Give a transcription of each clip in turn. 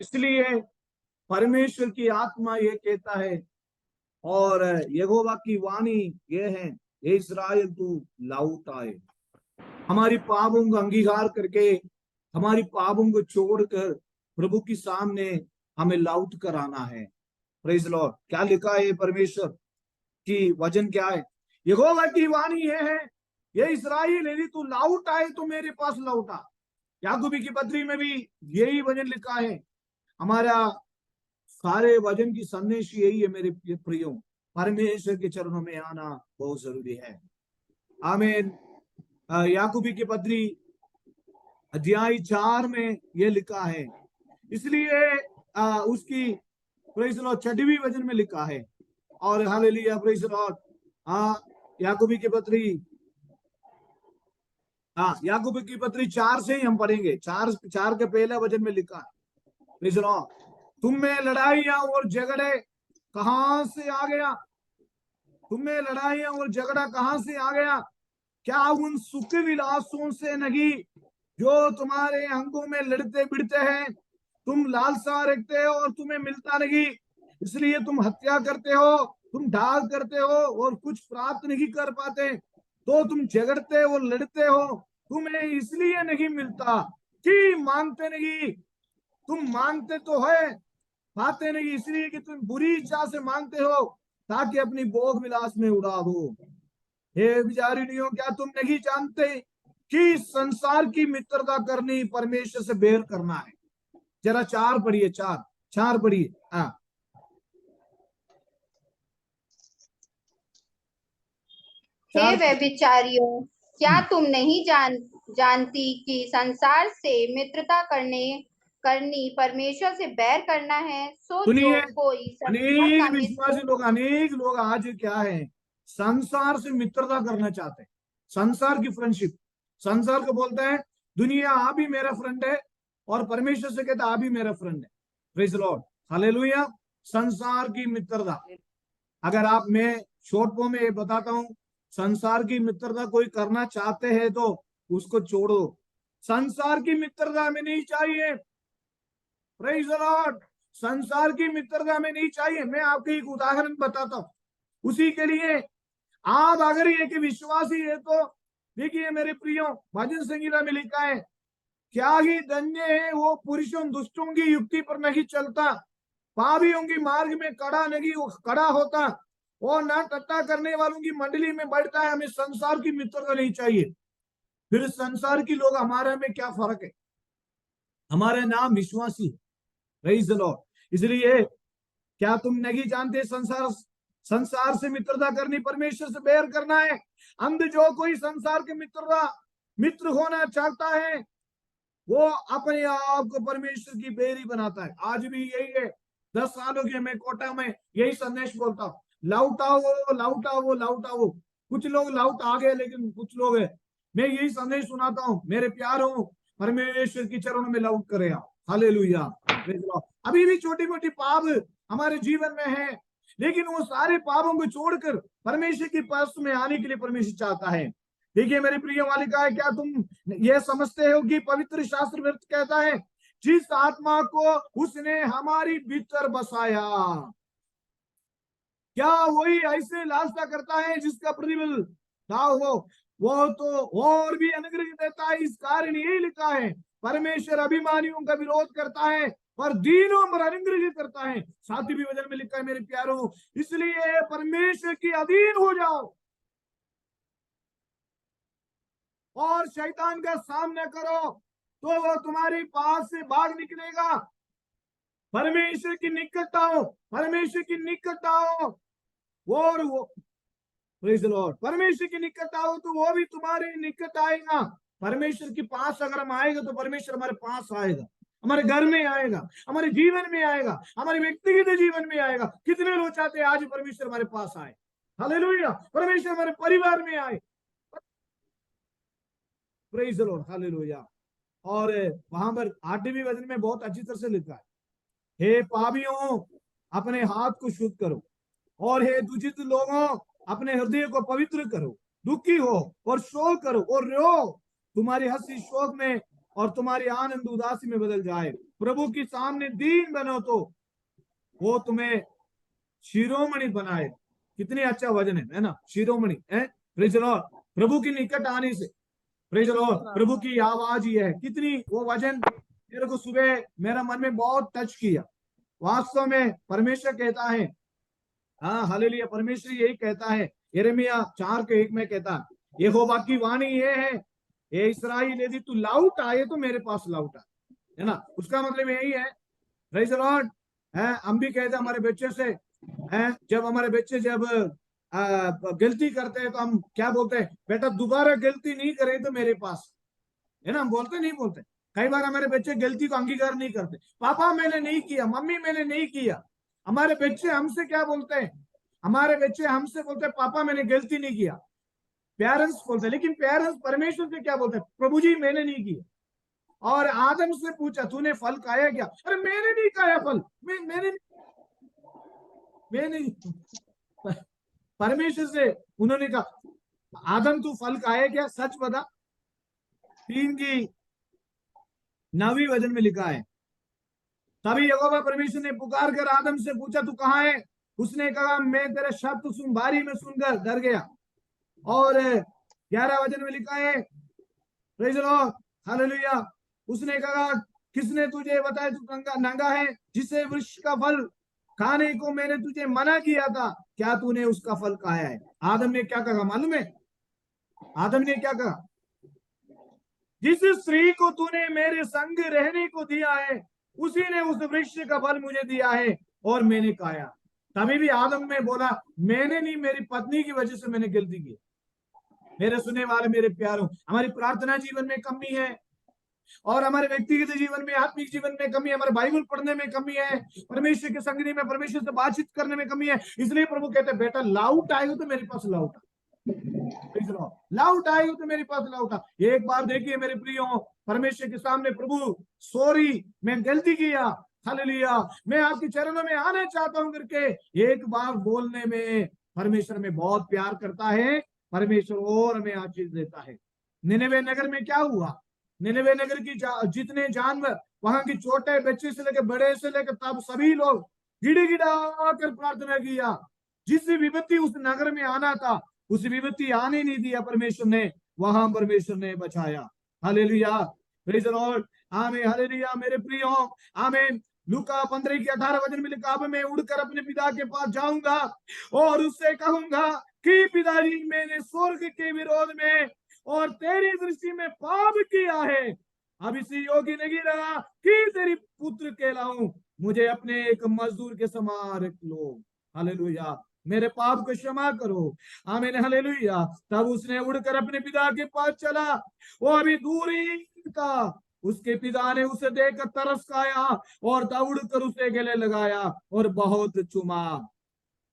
इसलिए परमेश्वर की आत्मा ये कहता है और यहोवा की वाणी ये है, हे इस्राएल तू लौट आए। हमारी पापों का अंगीकार करके, हमारी पापों को छोड़कर प्रभु के सामने हमें लौट कर आना है। Praise Lord. क्या लिखा है परमेश्वर की वचन क्या है? यहोवा की वाणी ये है, ये इस्राएल यदि तू लौट आए तो मेरे पास लौटा। याकूबी की पत्री में भी यही वचन लिखा है। हमारा सारे वचन की संदेश यही है मेरे प्रियो, परमेश्वर के चरणों में आना बहुत जरूरी है। आमीन। याकूबी की पत्री अध्याय 4 में यह लिखा है, इसलिए उसकी प्रेज लॉर्ड 6वीं वचन में लिखा है। और हालेलुया, प्रेज लॉर्ड। याकूबी की पत्री, याकूबी की पत्री 4 से ही हम पढ़ेंगे। 4 के पहले वचन में लिखा है, प्रेज लॉर्ड, तुम में लड़ाइयां और झगड़े कहां से आ गया? तुम में लड़ाइयां और झगड़ा कहां से आ गया? क्या उन सुख विलासों से नहीं जो तुम्हारे अंगों में लड़ते बिड़ते हैं? तुम लालसा रखते हो और तुम्हें मिलता नहीं, इसलिए तुम हत्या करते हो, तुम ढाल करते हो और कुछ प्राप्त नहीं कर पाते। तो तुम झगड़ते और लड़ते हो, तुम्हें इसलिए नहीं मिलता कि मांगते नहीं। तुम मांगते तो है, पाते नहीं, इसलिए कि तुम बुरी इच्छा से मांगते हो ताकि अपनी भोग विलास में उड़ा दो। हे विचारिणियों, क्या तुम नहीं जानते कि संसार की मित्रता करनी परमेश्वर से बैर करना है? जरा 4 पढ़िए, 4 पढ़िए। हे व्यभिचारियों, क्या तुम नहीं जानती कि संसार से मित्रता करनी परमेश्वर से बैर करना है? सो जो कोई अनेक लोग आज क्या है, संसार से मित्रता करना चाहते हैं, संसार की फ्रेंडशिप। संसार को बोलते हैं दुनिया आप भी मेरा फ्रेंड है, और परमेश्वर से कहता आप भी मेरा फ्रेंड है। Praise Lord, hallelujah. संसार की मित्रता, अगर आप, मैं शॉर्ट फॉर्म में बताता हूं, संसार की मित्रता कोई करना चाहते हैं तो उसको छोड़ो। संसार की मित्रता हमें नहीं चाहिए। Praise the Lord. संसार की मित्रता में नहीं चाहिए। मैं आपको एक उदाहरण बताता हूं उसी के लिए। आप अगर एक विश्वासी है तो देखिए मेरे प्रियो, भजन संगीता में लिखा है, क्या ही धन्य है वो पुरुषों दुष्टों की युक्ति पर नहीं चलता, पापियों की मार्ग में खड़ा होता, और ना टट्टा करने वालों की मंडली में बैठता है। हमें संसार की मित्रता नहीं चाहिए। फिर संसार की लोग हमारे में क्या फर्क है? हमारा नाम विश्वासी, प्रेज द लॉर्ड। इसलिए क्या तुम नहीं जानते संसार से मित्रता करनी परमेश्वर से बैर करना है? अंध जो कोई संसार के मित्र होना चाहता है वो अपने आप को परमेश्वर की बैरी बनाता है। आज भी यही है। 10 सालों के मैं कोटा में यही संदेश बोलता हूँ, लौटाओ लौटाओ लौटाओ। कुछ लोग लौट आ गए, लेकिन कुछ लोग है, मैं यही संदेश सुनाता हूँ, मेरे प्यारों, परमेश्वर की चरणों में लौट करे आओ। हालेलुया। अभी भी छोटी मोटी पाप हमारे जीवन में है, लेकिन वो सारे पापों को छोड़कर परमेश्वर की पास में आने के लिए परमेश्वर चाहता है। देखिए मेरे प्रिय बालिका है, क्या तुम ये समझते हो कि पवित्र शास्त्र व्यर्थ कहता है, जिस आत्मा को उसने हमारी भीतर बसाया, क्या वही ऐसे लालसा करता है जिसका प्रतिफल ना हो? वो तो और भी अनुग्रह देता है। इस कारण यही लिखा है, परमेश्वर अभिमानियों का विरोध करता है पर दीनों पर अनुग्रह करता है। 7वीं वचन में लिखा है मेरे प्यारों, इसलिए परमेश्वर की अधीन हो जाओ और शैतान का सामना करो, तो वो तुम्हारे पास से भाग निकलेगा। परमेश्वर की निकट आओ, परमेश्वर की निकट आओ, और वो, प्रेज द लॉर्ड, परमेश्वर के निकट आओ तो वो भी तुम्हारे निकट आएगा। परमेश्वर के पास अगर हम आएगा तो परमेश्वर हमारे पास आएगा, हमारे घर में आएगा, हमारे जीवन में आएगा, हमारे व्यक्तिगत जीवन में आएगा। कितने लोग चाहते हैं आज परमेश्वर हमारे पास आए? हालेलुया। परमेश्वर हमारे परिवार में आए। Praise the Lord, hallelujah. और वहां पर 8वीं वचन में बहुत अच्छी तरह से लिखा है, हे पापियों अपने हाथ को शुद्ध करो, और हे दुषित लोगों अपने हृदय को पवित्र करो। दुखी हो और शोक करो और रो, तुम्हारी हंसी शोक में और तुम्हारी आनंद उदासी में बदल जाए। प्रभु के सामने दीन बनो तो वो तुम्हें शिरोमणि बनाए। कितनी अच्छा वचन है ना, शिरोमणि है। Praise the Lord. प्रभु के निकट आने से, प्रेज द लॉर्ड, प्रभु की आवाज ही है। कितनी वो वचन मेरे को सुबह मेरा मन में बहुत टच किया। वास्तव में परमेश्वर कहता है, हाँ हालेलुया, परमेश्वर यही कहता है। यिर्मयाह 4:1 में कहता है, यहोवा की वाणी ये है, ये इस्राएल यदि तू लौट आए तो मेरे पास लौट आ, है ना। उसका मतलब यही है। Praise the Lord. है, हम भी कहते हैं हमारे बच्चे से, है, जब हमारे बच्चे जब गलती करते हैं तो हम क्या बोलते हैं, बेटा दोबारा गलती नहीं करे तो मेरे पास, है ना। हम बोलते नहीं बोलते। कई बार हमारे बच्चे गलती को अंगीकार नहीं करते। पापा मैंने नहीं किया, मम्मी मैंने नहीं किया। हमारे बच्चे हमसे क्या बोलते हैं, हमारे बच्चे हमसे बोलते हैं पापा मैंने गलती नहीं किया। पेरेंट्स बोलते हैं, लेकिन पेरेंट्स परमेश्वर से क्या बोलते हैं, प्रभु जी मैंने नहीं किया। और आदम से पूछा तूने फल खाया क्या, अरे मैंने नहीं खाया फल, मैंने परमेश्वर से उन्होंने कहा आदम तू फल खाया क्या, सच बता। 3:9 वचन में लिखा है, तभी यहोवा परमेश्वर ने पुकार कर आदम से पूछा तू कहाँ है। उसने कहा मैं तेरे शब्द सुन बारी में सुनकर डर गया। और 11 वचन में लिखा है, प्रेज द लॉर्ड, हालेलुया। उसने कहा किसने तुझे बताया तू नंगा नंगा है, जिसे वृक्ष का फल खाने को मैंने तुझे मना किया था, क्या तूने उसका फल खाया है। आदम ने क्या कहा मालूम है, आदम ने क्या कहा, जिस स्त्री को तूने मेरे संग रहने को दिया है उसी ने उस वृक्ष का फल मुझे दिया है और मैंने खाया। तभी भी आदम में बोला मैंने नहीं, मेरी पत्नी की वजह से मैंने गलती की। मेरे सुनने वाले मेरे प्यारों, हमारी प्रार्थना जीवन में कमी है और हमारे व्यक्तिगत जीवन में, आत्मिक जीवन में कमी है, हमारे बाइबल पढ़ने में कमी है, परमेश्वर की संगति में, परमेश्वर से बातचीत करने में कमी है। इसलिए प्रभु कहते हैं बेटा लौट आएगा तो मेरे पास लौट आ, लौट आएगा तो मेरे पास लौट आ। एक बार देखिए मेरे प्रियो, परमेश्वर के सामने प्रभु सॉरी मैं गलती किया, हालेलुया मैं आपके चरणों में आना चाहता हूं करके एक बार बोलने में परमेश्वर में बहुत प्यार करता है। परमेश्वर और हमें आशीष देता है। निनवे नगर में क्या हुआ, निनवे नगर की जितने जानवर, वहां की छोटे बच्चे से लेकर बड़े से लेकर तब सभी लोग गिड़गिड़ा कर प्रार्थना किया। जिस विपत्ति उस नगर में आना था उस विपत्ति आने नहीं दिया परमेश्वर ने, वहां परमेश्वर ने बचाया। हालेलुया, प्रेज द लॉर्ड, आमीन, हालेलुया मेरे प्रियो, आमीन। लूका 15:18 वचन में लिखा, अब मैं उड़कर अपने पिता के पास जाऊंगा और उससे कहूंगा कि पिताजी मैंने स्वर्ग के विरोध में और तेरी दृष्टि में पाप किया है, अब इसी योग्य नहीं रहा कि तेरी पुत्र कहलाऊं, मुझे अपने एक मजदूर के समान रख लो। हालेलुया, मेरे पाप को क्षमा करो। आमीन, हालेलुया। तब उसने उड़कर अपने पिता के पास चला, वो अभी दूर ही था। उसके पिता ने उसे देखकर तरस खाया और दौड़कर उसे गले लगाया और बहुत चुमा।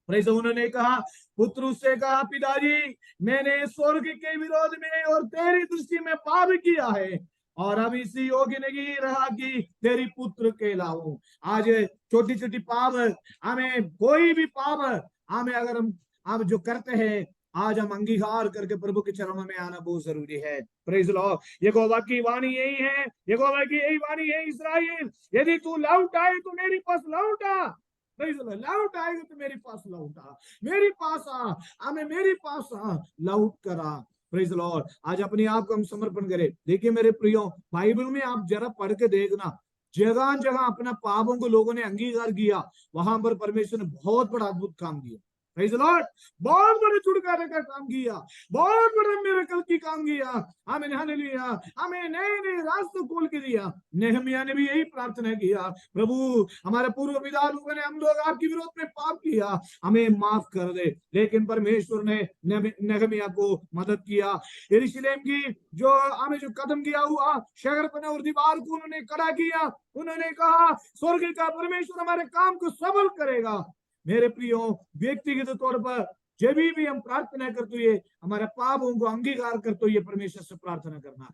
उन्होंने कहा, पुत्र उससे कहा पिताजी मैंने स्वर्ग के विरोध में और तेरी दृष्टि में पाप किया है और अब इसी योग्य नहीं रहा कि तेरी पुत्र कहलाऊं। आज छोटी छोटी पाप, हमें कोई भी पाप हमें अगर हम जो करते हैं, आज हम अंगीकार करके प्रभु के चरणों में आना बहुत जरूरी है। प्रेज लॉर्ड, यहोवा की वाणी यही है, यहोवा की यही वाणी है, इस्राएल यदि तू लौट आए तो मेरे पास लौट आ। लौट आएगा तो मेरे पास लौट आ, मेरे पास आ, हमें मेरे पास आ, लौट कर आ। प्रेज लॉर्ड, आज अपने आप को हम समर्पण करें। देखिए मेरे प्रियो, बाइबल में आप जरा पढ़ के देखना, जगह जगह अपना पापों को लोगों ने अंगीकार किया, वहां पर परमेश्वर ने बहुत बड़ा अद्भुत काम किया। प्रेज लॉर्ड, बहुत बड़े छुटकारे का काम किया, बहुत बड़ा मिरेकल की काम किया। आमीन, हालेलुया, हमें नए नए रास्ते खोल के दिया। नेहमिया ने भी यही प्रार्थना किया, प्रभु हमारे पूर्व पिता लोगों ने, हम लोग आपके विरोध में पाप किया, हमें माफ कर दे। लेकिन परमेश्वर ने नेहमिया को मदद किया। यरूशलेम की जो हमें जो कदम किया हुआ शहरपना और दीवार को उन्होंने खड़ा किया, उन्होंने कहा स्वर्ग का परमेश्वर हमारे काम को सबल करेगा। मेरे प्रियो, व्यक्तिगत तौर पर जब भी हम प्रार्थना करते हुए हमारे पापों को अंगीकार करते हुए परमेश्वर से प्रार्थना करना है।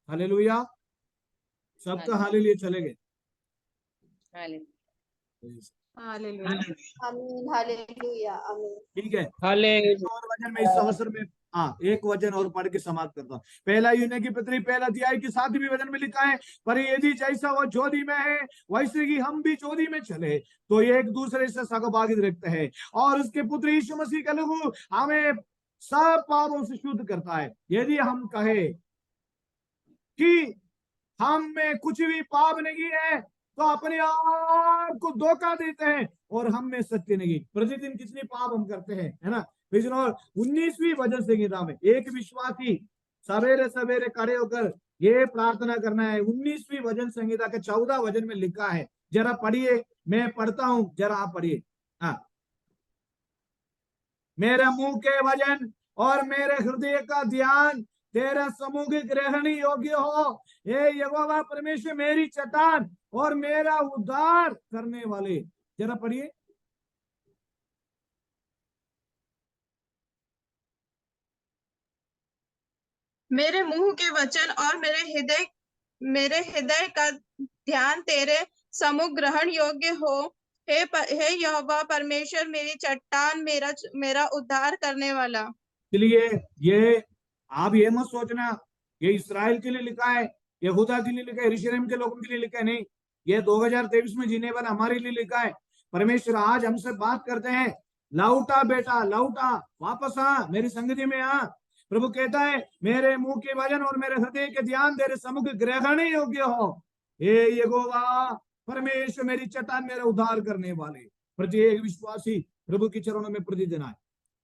हालेलुया, सबका हालेलुया चलेंगे। आमीन, हालेलुया, आमीन। ठीक है, हालेलुया। और वचन में इस अवसर में हाँ, एक वचन और पढ़ के समाप्त करता हूँ। पहला यूहन्ना की पत्री पहला अध्याय के 7वें वचन में लिखा है, पर यदि जैसा वो ज्योति में है वैसे ही हम भी ज्योति में चले तो ये एक दूसरे से सहभागी रखते हैं, और उसके पुत्र यीशु मसीह का लहू हमें सब पापों से शुद्ध करता है। यदि हम कहे कि हम में कुछ भी पाप नहीं है तो अपने आप को धोखा देते हैं और हम में सत्य नहीं। प्रतिदिन कितने पाप हम करते हैं, है ना। 19वीं वचन संहिता में एक विश्वासी सवेरे सवेरे खड़े होकर ये प्रार्थना करना है। 19वीं वचन संहिता के 14 वचन में लिखा है, जरा पढ़िए, मैं पढ़ता हूं, जरा आप पढ़िए। हाँ, मेरे मुंह के वचन और मेरे हृदय का ध्यान तेरा समूह ग्रहण योग्य हो। हे यहोवा परमेश्वर मेरी चट्टान और मेरा उद्धार करने वाले। जरा पढ़िए। मेरे मुंह के वचन और मेरे हृदय का ध्यान तेरे सम्मुख ग्रहण योग्य हो। हे यहोवा परमेश्वर मेरी चट्टान, मेरा उद्धार करने वाला। इसलिए ये आप ये मत सोचना ये इसराइल के लिए लिखा है, यहूदा के लिए लिखा है, यरूशलेम के लोगों के लिए लिखा है, नहीं, ये 2023 में जीने वाला हमारे लिए लिखा है। परमेश्वर आज हमसे बात करते हैं, लौटा बेटा लौटा, वापस आ, मेरी संगति में आ। प्रभु कहता है, मेरे मुंह के वचन और मेरे हृदय के ध्यान तेरे सम्मुख ग्रहण योग्य हो। हे यहोवा परमेश्वर मेरी चट्टान, मेरा उद्धार करने वाले। प्रत्येक विश्वासी प्रभु के चरणों में प्रतिदिन आए।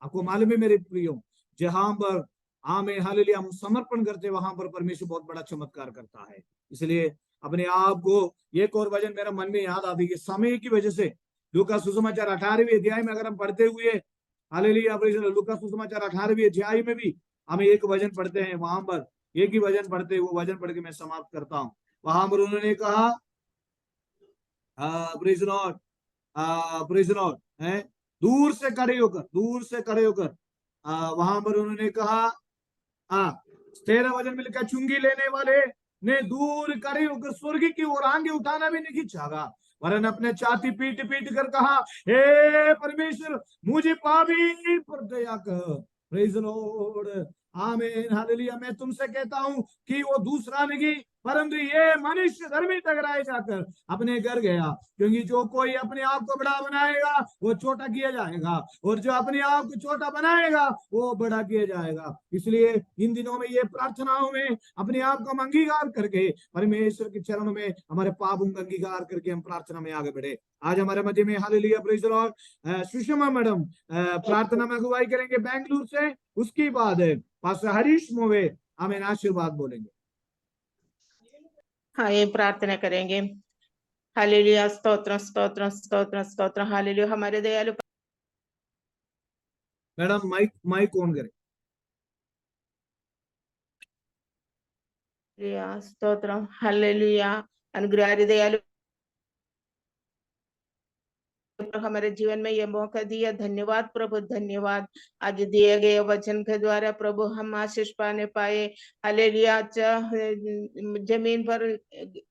आपको मालूम है मेरे प्रियो, जहां पर आमे हालेलुया हम समर्पण करते हैं वहां पर परमेश्वर बहुत बड़ा चमत्कार करता है। इसलिए अपने आप को एक और वचन मेरा मन में याद आती है, समय की वजह से लूका सुसमाचार 18वें अध्याय में अगर हम पढ़ते हुए हालेलुया लूका सुसमाचार 18वें अध्याय में भी हम एक वचन पढ़ते हैं, वहां पर एक ही वचन पढ़ते हैं, वो वचन पढ़ के मैं समाप्त करता हूं। वहां पर उन्होंने कहा प्रेज लॉर्ड, प्रेज लॉर्ड है, दूर से खड़े होकर वहां पर उन्होंने कहा, 13 वचन में लिखा, चुंगी लेने वाले ने दूर खड़े होकर स्वर्ग की ओर आंगे उठाना भी नहीं चाहा, वरन अपने छाती पीट पीट कर कहा, हे परमेश्वर मुझे पापी पर दया कर। प्रेज लॉर्ड, आमीन हालेलुया। मैं तुमसे कहता हूं कि वो दूसरा नहीं परंतु ये मनुष्य धर्मी टकराए जाकर अपने घर गया, क्योंकि जो कोई अपने आप को बड़ा बनाएगा वो छोटा किया जाएगा, और जो अपने आप को छोटा बनाएगा वो बड़ा किया जाएगा। इसलिए इन दिनों में ये प्रार्थनाओं में अपने आप को अंगीकार करके परमेश्वर के चरणों में हमारे पापों का अंगीकार करके हम प्रार्थना में आगे बढ़े। आज हमारे मध्य में hallelujah praise the Lord Sushma madam प्रार्थना में अगुवाई करेंगे बेंगलुरु से। उसके बाद पास्टर हरीश मोवे हमें आशीर्वाद बोलेंगे। हाँ, ये प्रार्थना करेंगे। हालेलुया, स्तोत्र स्तोत्र स्तोत्र स्तोत्र, हालेलुया। हमारे दयालु मैडम माइक ऑन करें। स्तोत्र, हालेलुया। अनुग्रह दयालु हमारे जीवन में ये मौका दिया, धन्यवाद प्रभु, धन्यवाद। आज दिए गए वचन के द्वारा प्रभु हम आशीष पाने पाए। हालेलुया। जमीन पर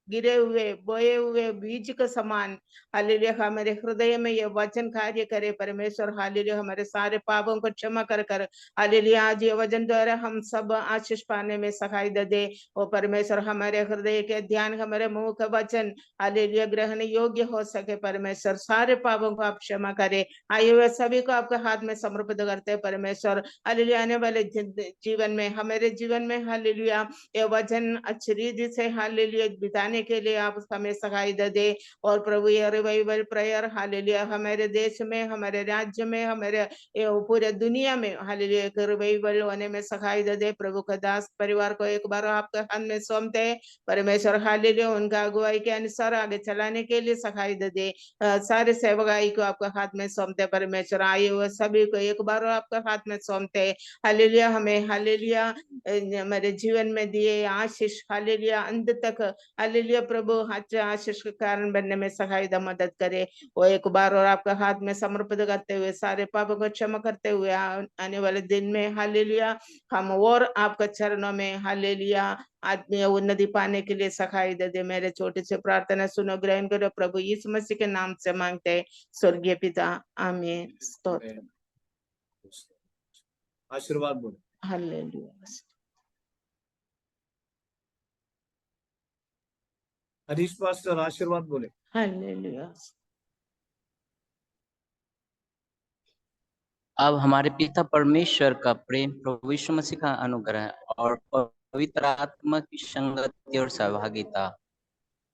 गिरे हुए बोए हुए बीज के समान हालेलुया हमारे हृदय में ये वचन कार्य करे परमेश्वर। हालेलुया, हमारे सारे पापों को क्षमा कर कर हालेलुया आज ये वचन द्वारा हम सब आशीष पाने में सहाय दे। ओ परमेश्वर, हमारे हृदय के ध्यान, हमारे मुंह का वचन हालेलुया ग्रहण योग्य हो सके परमेश्वर। सारे पापों को आप क्षमा करे। आए हुए सभी को आपके हाथ में समर्पित करते हैं परमेश्वर। हालेलुया, आने वाले जीवन में, हमारे जीवन में हालेलुया ये वचन अच्छी रीति से हालेलुया बिताने के लिए आप हमें सहाय दे। और प्रभु ये रिवाइवल प्रेयर हालेलुया हमारे देश में, हमारे राज्य में, हमारे पूरे दुनिया में हालेलुया एक रिवाइवल होने में सहाय दे। प्रभु का दास परिवार को एक बार आपके हाथ में सौंपते हैं परमेश्वर। हालेलुया उनका अगुवाई के अनुसार आगे चलाने के लिए सहाय दे। सारे सेवकाई को आपके हाथ में सौंपते परमेश्वर। आए हुए सभी को एक बार आपके हाथ में सौंपते हैं। हालेलुया हमें हालेलुया हमारे जीवन में दिए आशीष हालेलुया अंत तक हालेलुया प्रभु आशीष के कारण बनने में सहाय मदद करे। वो एक बार और आपके हाथ में समर्पित करते हुए सारे पापों को क्षमा करते हुए आने वाले दिन में हालेलुया हम और आपके चरणों में हालेलुया आत्मीय उन्नति पाने के लिए सहाय दे। मेरे छोटे से प्रार्थना सुनो, ग्रहण करो प्रभु यीशु मसीह के नाम से मांगते हैं स्वर्गीय पिता, आमीन। स्तोत्र। आशीर्वाद बोले। हालेलुया। हरीश पास्टर आशीर्वाद बोले। हालेलुया। अब हमारे पिता परमेश्वर का प्रेम, प्रभु यीशु मसीह का अनुग्रह और पवित्र आत्मा की संगति और सहभागिता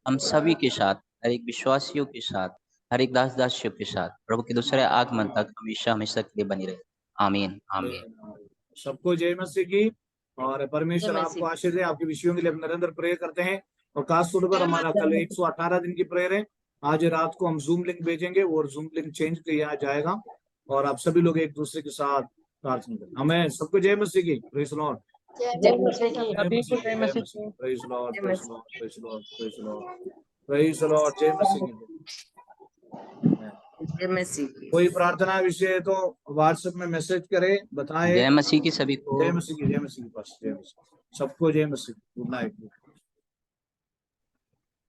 हम सभी के साथ, हर एक विश्वासियों के साथ, हर एक दास दासियों के साथ प्रभु के दूसरे आगमन तक हमेशा हमेशा के लिए बनी रहे। आमीन आमीन। सबको जय मसीह की। और परमेश्वर जय आपको मसीह। आशीष दे। आपके विषयों के लिए हम निरंतर प्रेयर करते हैं। और खास तौर पर हमारा कल 118 दिन की प्रेयर है। आज रात को हम जूम लिंक भेजेंगे और जूम लिंक चेंज किया जाएगा और आप सभी लोग एक दूसरे के साथ प्रार्थना करें। हमें सबको जय मसीह की। Praise Lord. जय मसीह की। जय मसीह। Praise Lord, praise Lord, praise Lord, praise Lord, praise Lord. जय मसीह की। जय मसीह की। कोई प्रार्थना विषय है तो व्हाट्सएप में मैसेज करें, बताएं। जय मसीह की सभी को। जय मसीह की। जय मसीह की। बस जय मसीह। सबको जय मसीह। Good night.